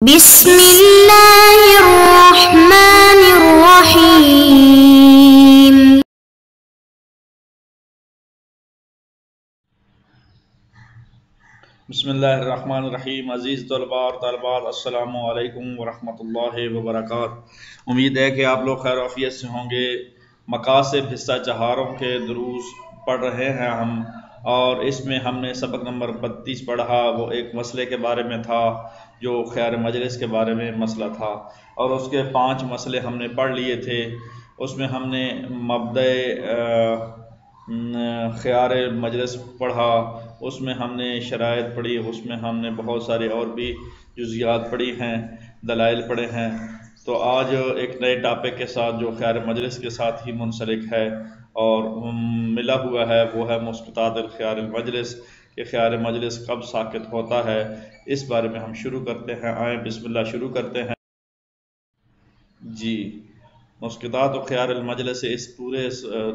بسم اللہ الرحمن الرحیم۔ بسم اللہ الرحمن الرحیم۔ عزیز طلباء اور طالبات، السلام علیکم ورحمۃ اللہ وبرکاتہ۔ امید ہے کہ آپ لوگ خیر عافیت سے ہوں گے۔ مقاصد حصہ چہاروں کے دروس پڑھ رہے ہیں ہم، اور اس میں ہم نے سبق نمبر 32 پڑھا۔ وہ ایک مسئلے کے بارے میں تھا جو خیار مجلس کے بارے میں مسئلہ تھا، اور اس کے 5 مسئلے ہم نے پڑھ لیے تھے۔ اس میں ہم نے مبدأ خیار مجلس پڑھا، اس میں ہم نے شرائط پڑھی، اس میں ہم نے بہت سارے اور بھی جزیات پڑھی ہیں، دلائل پڑھے ہیں۔ تو آج ایک نئے ٹاپک کے ساتھ جو خیار مجلس کے ساتھ ہی منسلک ہے اور ملا ہوا ہے، وہ ہے مسقطات الخیار المجلس، کہ خیار مجلس کب ساقط ہوتا ہے۔ اس بارے میں ہم شروع کرتے ہیں۔ آئیں بسم اللہ شروع کرتے ہیں۔ جی، مسقطات خیار المجلس سے اس پورے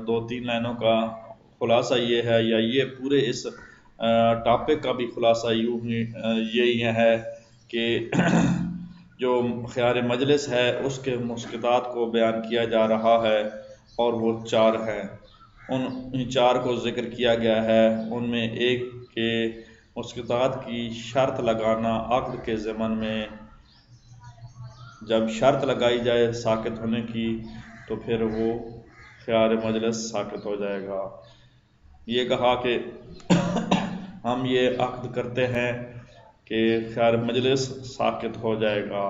2-3 لائنوں کا خلاصہ یہ ہے، یا یہ پورے اس ٹاپک کا بھی خلاصہ یہی ہے کہ جو خیار مجلس ہے اس کے مسقطات کو بیان کیا جا رہا ہے، اور وہ 4 ہیں۔ ان 4 کو ذکر کیا گیا ہے۔ ان میں ایک کہ مسقطات کی شرط لگانا عقد کے ضمن میں، جب شرط لگائی جائے ساقط ہونے کی تو پھر وہ خیار مجلس ساقط ہو جائے گا۔ یہ کہا کہ ہم یہ عقد کرتے ہیں کہ خیار مجلس ساقط ہو جائے گا،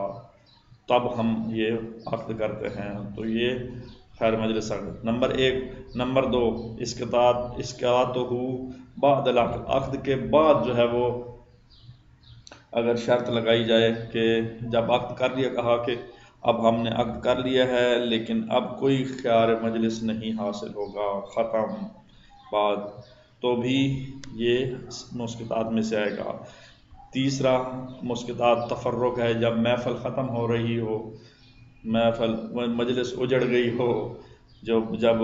تب ہم یہ عقد کرتے ہیں، تو یہ خیار مجلس ساقط۔ نمبر 1۔ نمبر 2، اسقاطہ بعد العقد، عقد کے بعد جو ہے وہ اگر شرط لگائی جائے کہ جب عقد کر لیا، کہا کہ اب ہم نے عقد کر لیا ہے لیکن اب کوئی خیار مجلس نہیں حاصل ہوگا، ختم بعد، تو بھی یہ مسقطات میں سے آئے گا۔ تیسرا مسقطات تفرق ہے، جب محفل ختم ہو رہی ہو، مجلس اجڑ گئی ہو، جب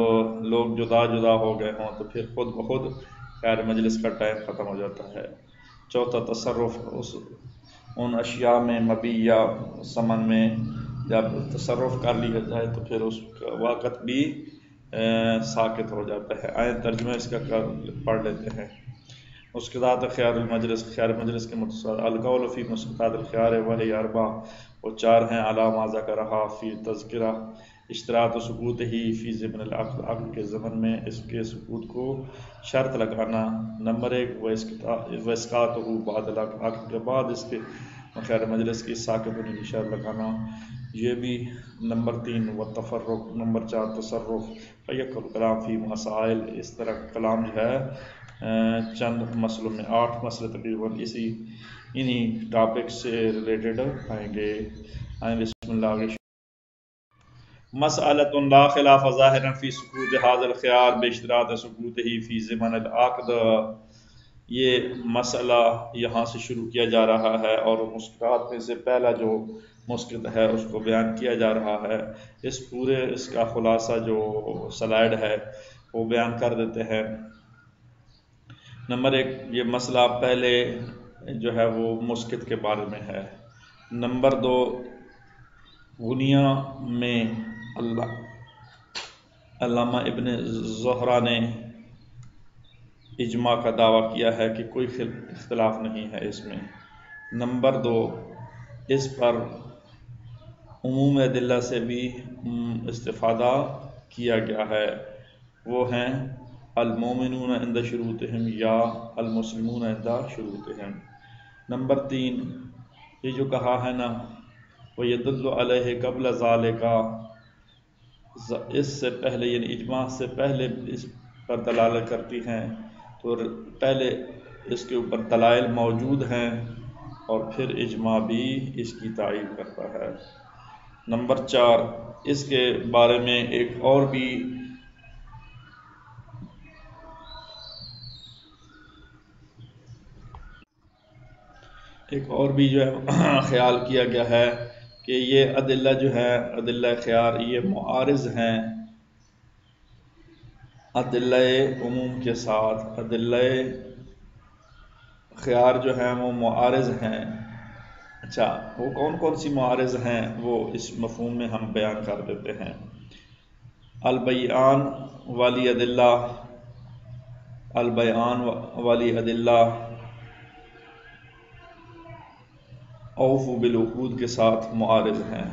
لوگ جدا جدا ہو گئے ہوں، تو پھر خود بخود خیار مجلس کا ٹائم ختم ہو جاتا ہے۔ چوتھا تصرف، ان اشیاء میں مبیع یا ثمن میں جب تصرف کر لیا جائے تو پھر اس کا وقت بھی ساقط ہو جاتا ہے۔ آئیں ترجمہ اس کا پڑھ لیتے ہیں۔ مسقطات خیار المجلس، خیار مجلس کے متصور القول فی مسقطات الخیار وہی 4، وہ 4 ہیں۔ علی ما ذکرھا فی تذکرہ، اشتراط ثبوت ہی فی ضمن العقد، عقد کے ضمن میں اس کے ثبوت کو شرط لگانا۔ نمبر 1، واسقاطہ بعد العقد، عقد کے بعد اس کے خیار مجلس کی ساقط ہونے کی شرط لگانا، یہ بھی۔ نمبر 3، والتفرق، نمبر 4، تصرف، فیق الکلام فی مسائل، اس طرح کلام جو ہے چند مسئلوں میں، 8 مسئلے تقریباً انہی ٹاپک سے ریلیٹڈ آئیں گے۔ بسم اللہ آگے۔ مسئلۃ لا خلاف ظاہرا فی ثبوت ھذا الخیار باشتراط ثبوتہ فی ضمن العقد، یہ مسئلہ یہاں سے شروع کیا جا رہا ہے، اور مسقطات میں سے پہلا جو مسقط ہے اس کو بیان کیا جا رہا ہے۔ اس کا خلاصہ جو سلائیڈ ہے وہ بیان کر دیتے ہیں۔ نمبر 1، یہ مسئلہ پہلے جو ہے وہ مسقط کے بارے میں ہے۔ نمبر 2، غنیہ میں علامہ ابن زہرہ نے اجماع کا دعویٰ کیا ہے کہ کوئی اختلاف نہیں ہے اس میں۔ نمبر 2، اس پر عموم ادلہ سے بھی استفادہ کیا گیا ہے، وہ ہیں المومنون عند شروطہم یا المسلمون عند شروطہم۔ نمبر 3، یہ جو کہا ہے نا وَيَدُلُّ عَلَيْهِ قَبْلَ ذَلِكَ، اس سے پہلے یعنی اجماع سے پہلے اس پر دلالت کرتی ہیں، تو پہلے اس کے اوپر دلائل موجود ہیں اور پھر اجماع بھی اس کی تائید کرتا ہے۔ نمبر 4، اس کے بارے میں ایک اور بھی جو ہے خیال کیا گیا ہے کہ یہ ادلہ جو ہے، ادلہ خیار، یہ معارض ہیں ادلہ عموم کے ساتھ۔ ادلہ خیار جو ہیں وہ معارض ہیں اچھا، وہ کون کون سی معارض ہیں وہ اس مفہوم میں ہم بیان کر دیتے ہیں۔ البیان والی ادلہ، البیان والی ادلہ اوفوا بالعقود کے ساتھ معارض ہیں۔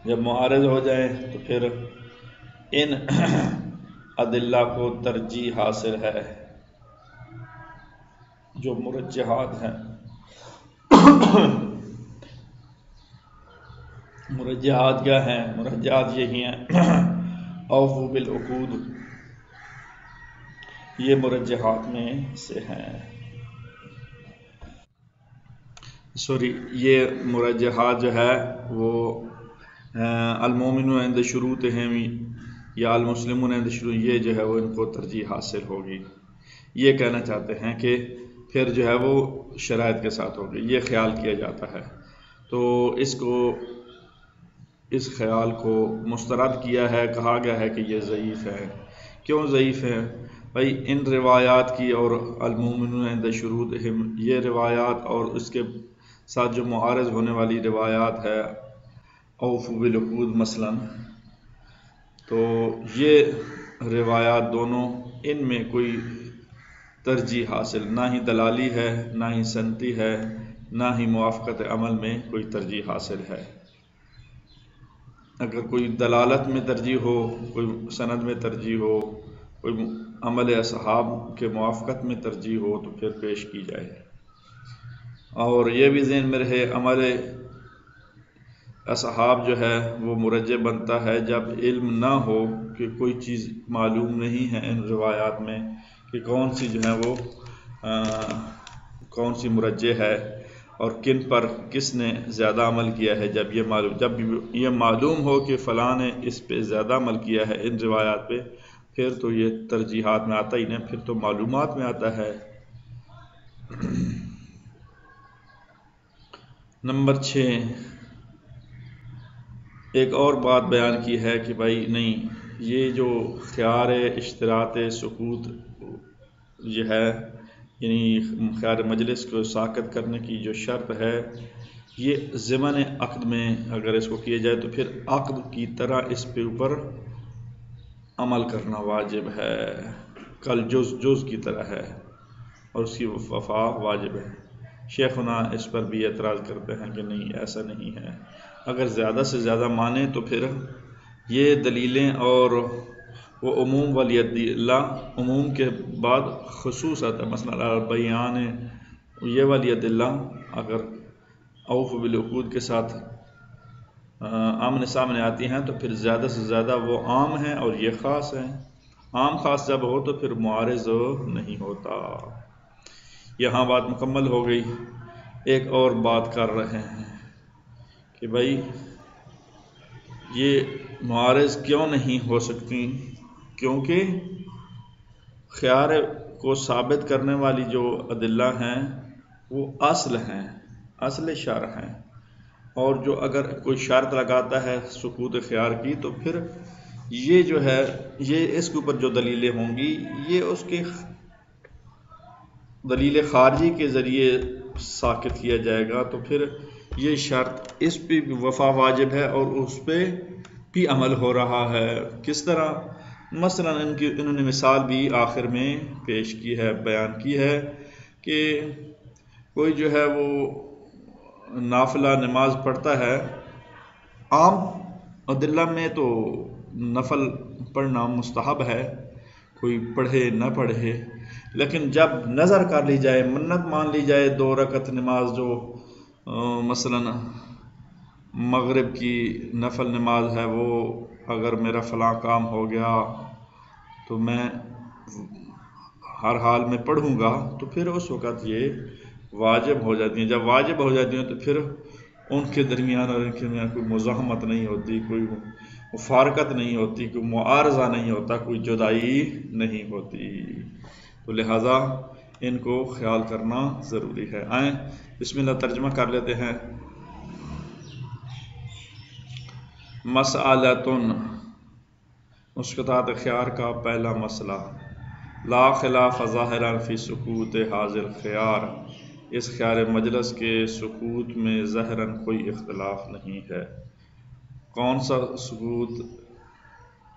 جب معارض ہو جائیں تو پھر ان ادلہ کو ترجیح حاصل ہے۔ جو مرجحات ہیں، مرجحات کیا ہیں؟ مرجحات یہی ہیں اوفوا بالعقود، یہ مرجحات میں سے ہیں۔ یہ مرجحات جو ہے وہ المومنون عند شروطہم یا المسلمون عند شروط، یہ جو ہے وہ ان کو ترجیح حاصل ہوگی۔ یہ کہنا چاہتے ہیں کہ پھر جو ہے وہ شرائط کے ساتھ ہوگی، یہ خیال کیا جاتا ہے۔ تو اس خیال کو مسترد کیا ہے، کہا گیا ہے کہ یہ ضعیف ہے۔ کیوں ضعیف ہے؟ بھائی ان روایات کی اور المومنون عند شروطہم، یہ روایات اور اس کے ساتھ جو معارض ہونے والی روایات ہے اوفوا بالعقود مثلا، تو یہ روایات دونوں، ان میں کوئی ترجیح حاصل نہ ہی دلالی ہے، نہ ہی سنتی ہے، نہ ہی موافقت عمل میں کوئی ترجیح حاصل ہے۔ اگر کوئی دلالت میں ترجیح ہو، کوئی سند میں ترجیح ہو، کوئی عمل اصحاب کے موافقت میں ترجیح ہو تو پھر پیش کی جائے۔ اور یہ بھی ذہن میں رہے، عمل اصحاب جو ہے وہ مرجح بنتا ہے جب علم نہ ہو، کہ کوئی چیز معلوم نہیں ہے ان روایات میں کہ کون سی جو ہے وہ کون سی مرجح ہے اور کن پر کس نے زیادہ عمل کیا ہے۔ جب یہ معلوم ہو کہ فلاں نے اس پہ زیادہ عمل کیا ہے ان روایات پہ، پھر تو یہ ترجیحات میں آتا ہی نہیں، پھر تو معلومات میں آتا ہے۔ نمبر 6، ایک اور بات بیان کی ہے کہ بھائی نہیں، یہ جو خیار اشتراط سکوت یہ ہے، یعنی خیار مجلس کو ساکت کرنے کی جو شرط ہے، یہ ضمن عقد میں اگر اس کو کیا جائے تو پھر عقد کی طرح اس پہ اوپر عمل کرنا واجب ہے، کل جز کی طرح ہے اور اس کی وفا واجب ہے۔ شیخنا اس پر بھی اعتراض کرتے ہیں کہ نہیں، ایسا نہیں ہے۔ اگر زیادہ سے زیادہ مانے تو پھر یہ دلیلیں اور وہ عموم والی ادلہ، عموم کے بعد خصوص آتا ہے، مثلا بیان، یہ والی ادلہ اگر اوفوا بالعقود کے ساتھ آمنے سامنے آتی ہیں تو پھر زیادہ سے زیادہ وہ عام ہیں اور یہ خاص ہیں۔ عام خاص جب ہو تو پھر معارض نہیں ہوتا۔ یہاں بات مکمل ہو گئی۔ ایک اور بات کر رہے ہیں کہ بھائی یہ معارض کیوں نہیں ہو سکتی؟ کیونکہ خیار کو ثابت کرنے والی جو ادلہ ہیں وہ اصل ہیں، اصل شرع ہیں، اور جو اگر کوئی شرط لگاتا ہے سکوت خیار کی تو پھر یہ جو ہے، یہ اس کے اوپر جو دلیلیں ہوں گی یہ اس کے دلیل خارجی کے ذریعے ساکت کیا جائے گا، تو پھر یہ شرط اس پہ بھی وفا واجب ہے اور اس پہ بھی عمل ہو رہا ہے۔ کس طرح؟ مثلا انہوں نے مثال بھی آخر میں پیش کی ہے، بیان کی ہے کہ کوئی جو ہے وہ نافلہ نماز پڑھتا ہے، عام ادلہ میں تو نفل پڑھنا مستحب ہے، کوئی پڑھے نہ پڑھے، لیکن جب نظر کر لی جائے، منت مان لی جائے 2 رکعت نماز جو مثلا مغرب کی نفل نماز ہے، وہ اگر میرا فلاں کام ہو گیا تو میں ہر حال میں پڑھوں گا، تو پھر اس وقت یہ واجب ہو جاتی ہیں۔ جب واجب ہو جاتی ہیں تو پھر ان کے درمیان اور ان کے درمیان کوئی مزاحمت نہیں ہوتی، کوئی مفارقت نہیں ہوتی، کوئی معارضہ نہیں ہوتا، کوئی جدائی نہیں ہوتی، تو لہذا ان کو خیال کرنا ضروری ہے۔ آئیں بسم اللہ ترجمہ کر لیتے ہیں۔ مسئلۃ، مسقطات خیار کا پہلا مسئلہ، لا خلاف ظاہرا فی سکوت حاضر خیار، اس خیار مجلس کے سکوت میں ظاہراً کوئی اختلاف نہیں ہے۔ کون سا سکوت؟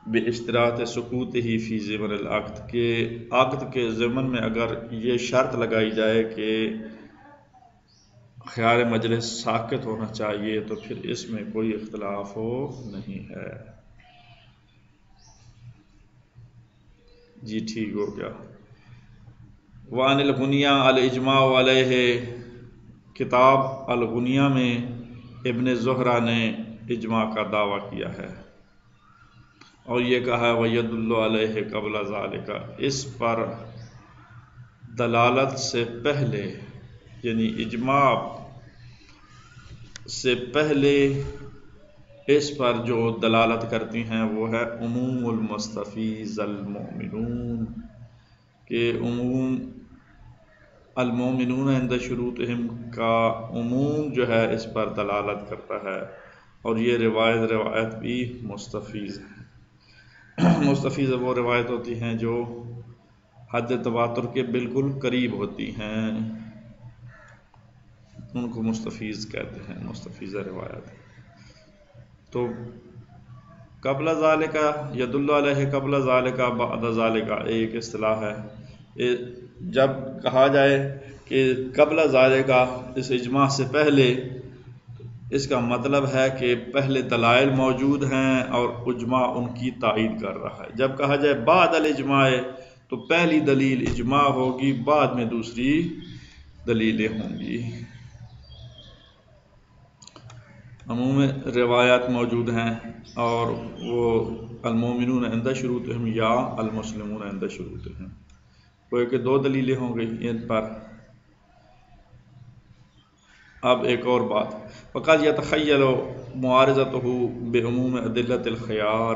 باشتراط سکوت ہی فی ضمن العقد، کہ عقد کے ضمن میں اگر یہ شرط لگائی جائے کہ خیار مجلس ساکت ہونا چاہیے تو پھر اس میں کوئی اختلاف نہیں ہے۔ جی ٹھیک ہو گیا۔ وعن الغنیہ الاجماع علیہ، کتاب الغنیہ میں ابن زہرہ نے اجماع کا دعویٰ کیا ہے اور یہ کہا ہے وَيَدُلُّ عَلَيْهِ قَبْلَ ذَلِكَ، اس پر دلالت سے پہلے، یعنی اجماع سے پہلے اس پر جو دلالت کرتی ہیں وہ ہے عموم المستفیض المؤمنون، کہ عموم المؤمنون عند شروطہم کا عموم جو ہے اس پر دلالت کرتا ہے، اور یہ روایت بھی مستفیض ہے۔ مستفیض وہ روایت ہوتی ہیں جو حد تواتر کے بالکل قریب ہوتی ہیں، ان کو مستفیض کہتے ہیں، مستفیض روایت۔ تو قبل ذالک یدل علیہ قبل ذالک بعد ذالک ایک اصطلاح ہے۔ جب کہا جائے کہ قبل ذالک اس اجماع سے پہلے، اس کا مطلب ہے کہ پہلے دلائل موجود ہیں اور اجماع ان کی تائید کر رہا ہے۔ جب کہا جائے بعد الاجماع تو پہلی دلیل اجماع ہوگی، بعد میں دوسری دلیلیں ہوں گی۔ عموم روایات موجود ہیں اور وہ المؤمنون عند شروطہم یا المسلمون عند شروطہم، کوئی کہ دو دلیلیں ہوں گی ان پر۔ اب ایک اور بات، وقد یتخیل معارضتہ بعموم ادلۃ الخیار،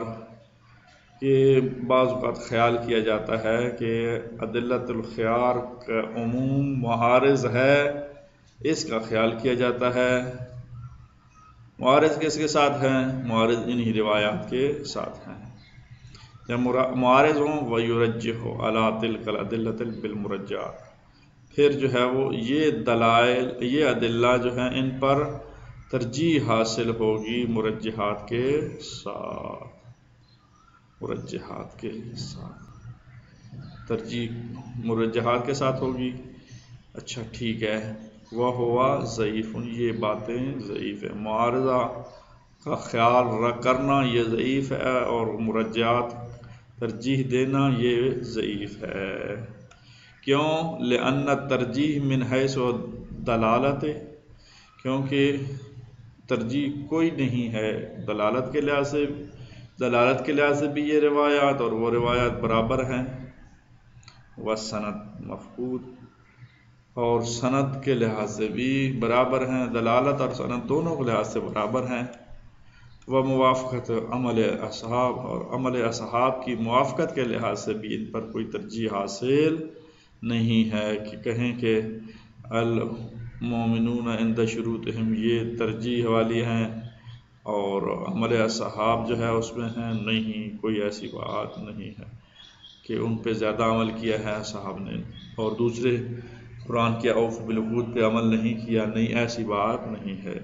کہ بعض اوقات خیال کیا جاتا ہے کہ ادلۃ الخیار کا عموم معارض ہے، اس کا خیال کیا جاتا ہے۔ معارض کس کے ساتھ ہیں؟ معارض انہی روایات کے ساتھ ہیں۔ جب معارض ہوں وَيُرَجِّحُ عَلَىٰ تِلْكَ الْأَدِلَّةِ بِالْمُرَجَّحَاتِ، پھر جو ہے وہ یہ دلائل، یہ ادلہ جو ہیں ان پر ترجیح حاصل ہوگی مرجحات کے ساتھ، مرجحات کے ساتھ ترجیح مرجحات کے ساتھ ہوگی۔ اچھا ٹھیک ہے، وہ ہوا ضعیف، یہ باتیں ضعیف ہے، معارضہ کا خیال کرنا یہ ضعیف ہے، اور مرجحات ترجیح دینا یہ ضعیف ہے۔ کیوں؟ لأن الترجیح من حیث دلالت، کیونکہ ترجیح کوئی نہیں ہے دلالت کے لحاظ سے، دلالت کے لحاظ سے بھی یہ روایات اور وہ روایات برابر ہیں۔ والسند مفقود، اور سند کے لحاظ سے بھی برابر ہیں، دلالت اور سند دونوں کے لحاظ سے برابر ہیں۔ وہ موافقت عمل اصحاب، اور عمل اصحاب کی موافقت کے لحاظ سے بھی ان پر کوئی ترجیح حاصل نہیں ہے کہ کہیں کہ المؤمنون عند شروطہم یہ ترجیح والی ہیں اور عمل اصحاب جو ہے اس میں ہیں، نہیں، کوئی ایسی بات نہیں ہے کہ ان پہ زیادہ عمل کیا ہے اصحاب نے اور دوسرے قرآن کے اوف بالعقود پہ عمل نہیں کیا، نہیں، ایسی بات نہیں ہے۔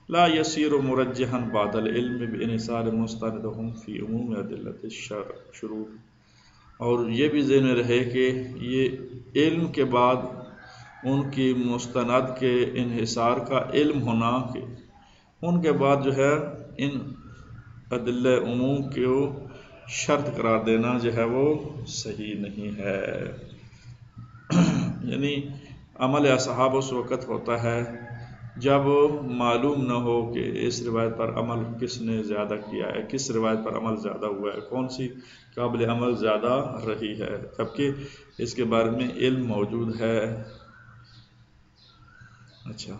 لا یصیر مرجحا بعد العلم بانحصار مستندهم فی عموم ادلۃ الشروط، اور یہ بھی ذہن میں رہے کہ یہ علم کے بعد ان کی مستند کے انحصار کا علم ہونا، کہ ان کے بعد جو ہے ان ادلہ عموم کو شرط قرار دینا جو ہے وہ صحیح نہیں ہے۔ یعنی عمل اصحاب اس وقت ہوتا ہے جب معلوم نہ ہو کہ اس روایت پر عمل کس نے زیادہ کیا ہے، کس روایت پر عمل زیادہ ہوا ہے، کون سی قابل عمل زیادہ رہی ہے، جبکہ اس کے بارے میں علم موجود ہے۔ اچھا،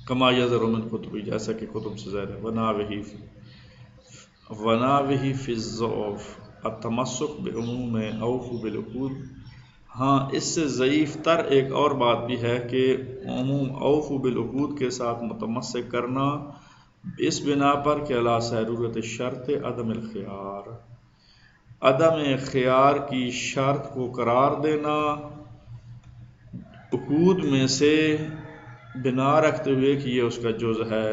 کما یظہر من کتب، جیسا کہ کتب سے ظاہر ہے، وناوہ فی الضعف التمسک بعموم اوفوا بالعقود، ہاں اس سے ضعیف تر ایک اور بات بھی ہے کہ عموم اوفوا بالعقود کے ساتھ متمسک کرنا اس بنا پر کہ علی ضرورت الشرط عدم الخیار، عدم خیار کی شرط کو قرار دینا عقود میں سے بنا رکھتے ہوئے کہ یہ اس کا جز ہے،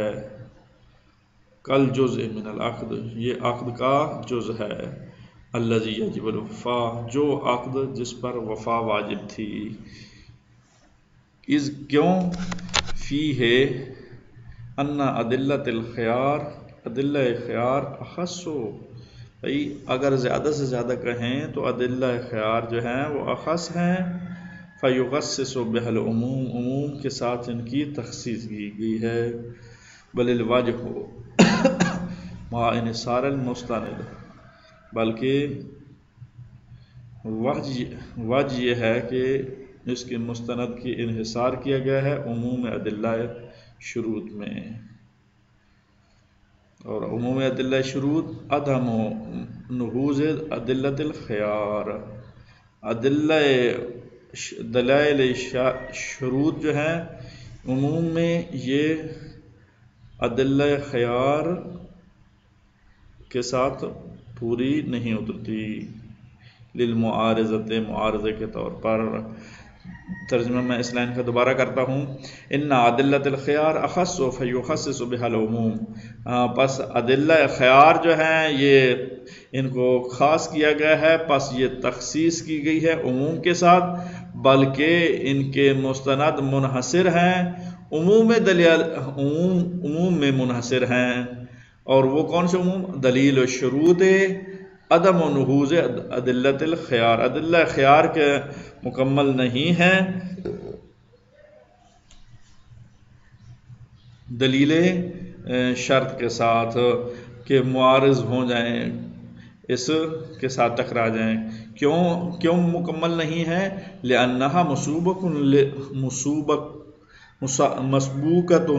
کل جزء من العقد، یہ عقد کا جز ہے، الذی یجب الوفا، جو عقد جس پر وفا واجب تھی، از کیوں، فی ہے ان ادلۃ الخیار، ادلہ خیار اخصو، اگر زیادہ سے زیادہ کہیں تو ادلہ خیار جو ہیں وہ اخص ہیں، فیخصص بہ العموم، عموم کے ساتھ ان کی تخصیص کی گئی ہے، بل الوجہ مع انحصار المستند، بلکہ وجہ یہ ہے کہ اس کے مستند کی انحصار کیا گیا ہے عموم ادلہ شروط میں، اور عموم ادلہ شروط عدم نفوذ ادلۃ الخیار، دلائل شروط جو ہیں عموم میں یہ ادلہ خیار کے ساتھ پوری نہیں اترتی، للمعارضۃ، معارضے کے طور پر۔ ترجمہ میں اس لائن کا دوبارہ کرتا ہوں، ان ادلۃ الخیار اخص فیخصص بها العموم، پس ادلہ خیار جو ہیں یہ ان کو خاص کیا گیا ہے، پس یہ تخصیص کی گئی ہے عموم کے ساتھ، بلکہ ان کے مستند منحصر ہیں، عموم میں منحصر ہیں، اور وہ کون سے عموم؟ دلیل الشروط عدم و نفوذ ادلۃ الخیار، ادلہ خیار کے مکمل نہیں ہیں دلیل شرط کے ساتھ کہ معارض ہو جائیں، اس کے ساتھ ٹکرا جائیں، کیوں مکمل نہیں ہے؟ لأنہا مسبوقۃ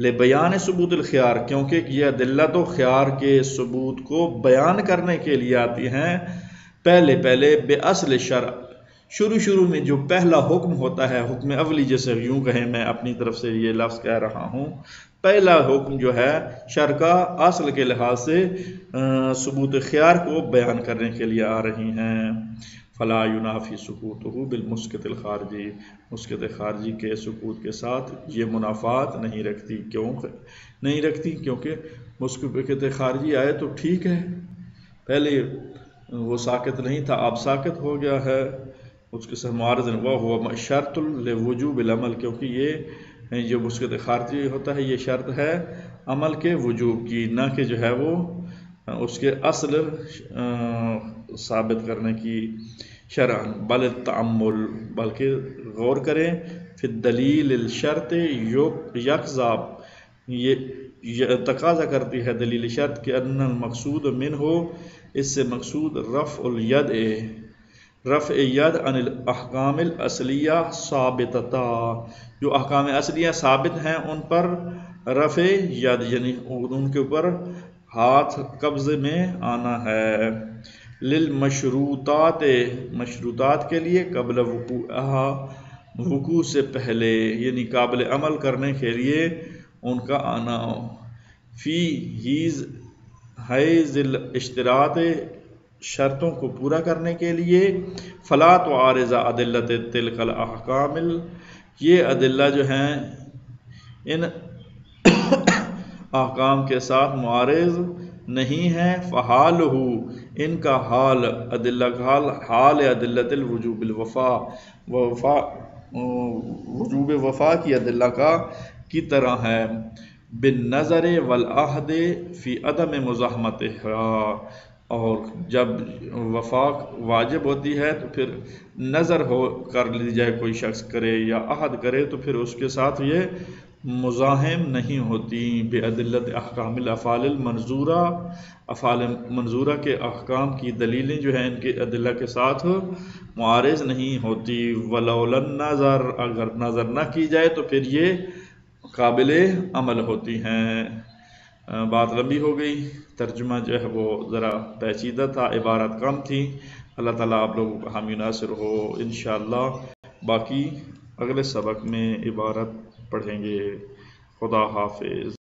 لبیان ثبوت الخیار، کیونکہ یہ ادلہ تو خیار کے ثبوت کو بیان کرنے کے لیے آتی ہیں پہلے بے اصل شرع، شروع میں جو پہلا حکم ہوتا ہے، حکم اولی، جیسے یوں کہیں میں اپنی طرف سے یہ لفظ کہہ رہا ہوں، پہلا حکم جو ہے شرع کا اصل کے لحاظ سے ثبوت خیار کو بیان کرنے کے لیے آ رہی ہیں، فلا ینافی سقوطہ بالمسکت الخارجی، مسکت خارجی کے سقوط کے ساتھ یہ منافات نہیں رکھتی، کیوں نہیں رکھتی؟ کیونکہ مسکت خارجی آئے تو ٹھیک ہے، پہلے وہ ساکت نہیں تھا، اب ساکت ہو گیا ہے، اس کے ساتھ معارض وہ شرط لوجوب العمل، کیونکہ یہ جو مسکت خارجی ہوتا ہے یہ شرط ہے عمل کے وجوب کی، نہ کہ جو ہے وہ اس کے اصل ثابت کرنے کی شرعاً، بل التأمل، بلکہ غور کریں، فی الدلیل الشرط یکذاب، یہ تقاضا کرتی ہے دلیل شرط کہ ان المقصود منہ، اس سے مقصود رفع ید عن الاحکام الاصلیہ ثابتتا، جو احکام اصلیہ ثابت ہیں ان پر رفع ید، یعنی ان کے اوپر ہاتھ قبضے میں آنا ہے، للمشروطات، مشروطات کے لیے، قبل وقوع سے پہلے، یعنی قابل عمل کرنے کے لیے ان کا آنا، فی حیز الاشتراط، شرطوں کو پورا کرنے کے لیے، فلا تعارض ادلۃ تلک الاحکام، یہ ادلہ جو ہیں ان احکام کے ساتھ معارض نہیں ہیں، فحالہ، ان کا حال، ادلہ کا حال ادلۃ الوجوب الوفا، وجوب وفا کی ادلہ کی طرح ہے، بالنظر والعہد فی عدم مزاحمتها، اور جب وفا واجب ہوتی ہے تو پھر نظر کر لی جائے، کوئی شخص کرے یا عہد کرے تو پھر اس کے ساتھ یہ مزاحم نہیں ہوتی، بادلۃ احکام الافعال المنظورہ، افعال منظورہ کے احکام کی دلیلیں جو ہیں ان کے ادلہ کے ساتھ معارض نہیں ہوتی، ولولا النظر، اگر نظر نہ کی جائے تو پھر یہ قابل عمل ہوتی ہیں۔ بات لمبی ہو گئی، ترجمہ جو ہے وہ ذرا پیچیدہ تھا، عبارت کم تھی، اللہ تعالیٰ آپ لوگوں کو حامی ناصر ہو انشاءاللہ۔ باقی اگلے سبق میں عبارت پڑھیں گے، خدا حافظ۔